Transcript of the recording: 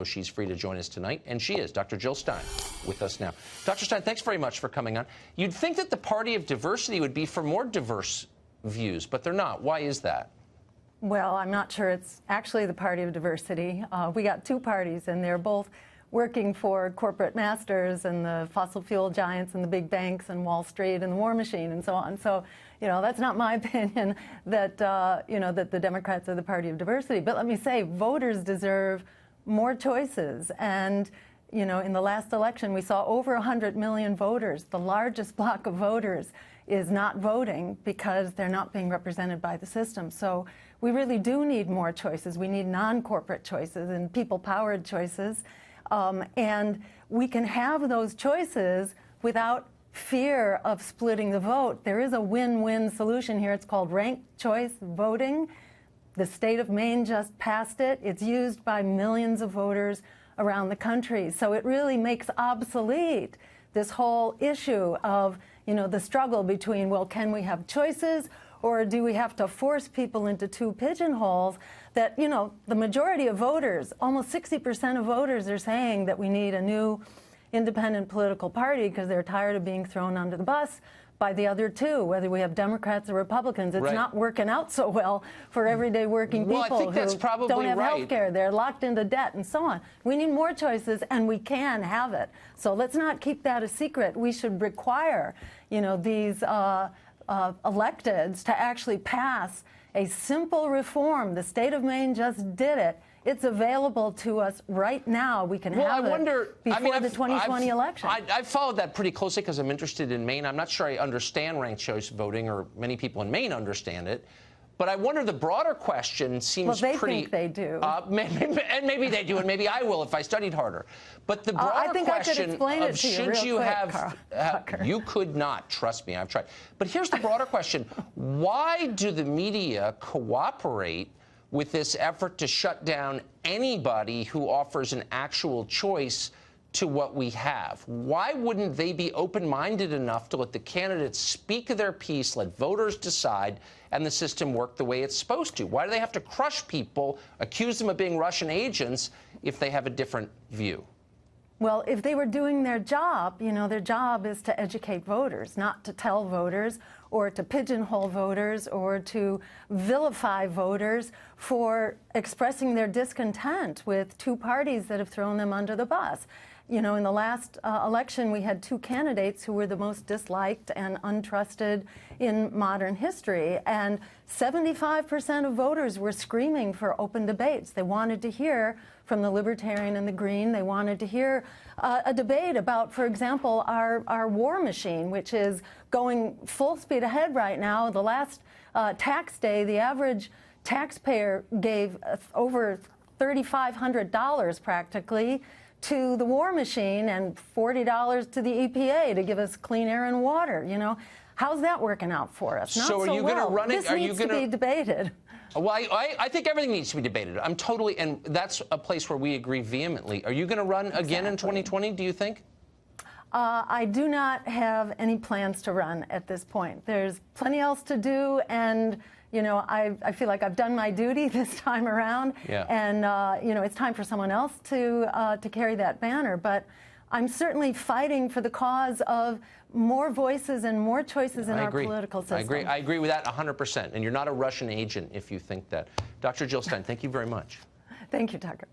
She's free to join us tonight, and she is Dr. Jill Stein with us now. Dr. Stein, thanks very much for coming on. You'd think that the party of diversity would be for more diverse views, but they're not. Why is that? Well, I'm not sure it's actually the party of diversity. We got two parties, and they're both working for corporate masters and the fossil fuel giants and the big banks and Wall Street and the war machine and so on. So, that's not my opinion that, that the Democrats are the party of diversity. But let me say, voters deserve more choices. And, in the last election, we saw over 100 million voters. The largest block of voters is not voting because they're not being represented by the system. So we really do need more choices. We need non-corporate choices and people-powered choices. And we can have those choices without fear of splitting the vote. There is a win-win solution here. It's called ranked choice voting. The state of Maine just passed it. It's used by millions of voters around the country. So it really makes obsolete this whole issue of, the struggle between, well, can we have choices or do we have to force people into two pigeonholes that, the majority of voters, almost 60% of voters are saying that we need a new independent political party because they're tired of being thrown under the bus by the other two, whether we have Democrats or Republicans. It's not working out so well for everyday working people who don't have health care. They're locked into debt and so on. We need more choices, and we can have it. So let's not keep that a secret. We should require, these electeds to actually pass a simple reform. The state of Maine just did it. It's available to us right now. We can have it before the 2020 election. I've followed that pretty closely because I'm interested in Maine. I'm not sure I understand ranked choice voting, or many people in Maine understand it. But I wonder, the broader question seems pretty... Well, they think they do. Maybe they do, and maybe I will if I studied harder. But the broader question of should you have... You could not. Trust me, I've tried. But here's the broader question. Why do the media cooperate with this effort to shut down anybody who offers an actual choice to what we have? Why wouldn't they be open-minded enough to let the candidates speak their piece, let voters decide, and the system work the way it's supposed to? Why do they have to crush people, accuse them of being Russian agents, if they have a different view? Well, if they were doing their job, their job is to educate voters, not to tell voters or to pigeonhole voters or to vilify voters for expressing their discontent with two parties that have thrown them under the bus. In the last election, we had two candidates who were the most disliked and untrusted in modern history. And 75% of voters were screaming for open debates. They wanted to hear from the Libertarian and the Green. They wanted to hear a debate about, for example, our war machine, which is going full speed ahead right now. The last tax day, the average taxpayer gave over $3,500 practically to the war machine and $40 to the EPA to give us clean air and water. How's that working out for us? Not so are you going to run it? This needs to be debated. Well, I think everything needs to be debated. I'm totally, and that's a place where we agree vehemently. Are you going to run again in 2020, do you think? I do not have any plans to run at this point. There's plenty else to do, and I feel like I've done my duty this time around, and it's time for someone else to carry that banner. But I'm certainly fighting for the cause of more voices and more choices in our political system. I agree with that 100%. And you're not a Russian agent if you think that. Dr. Jill Stein, thank you very much. Thank you, Tucker.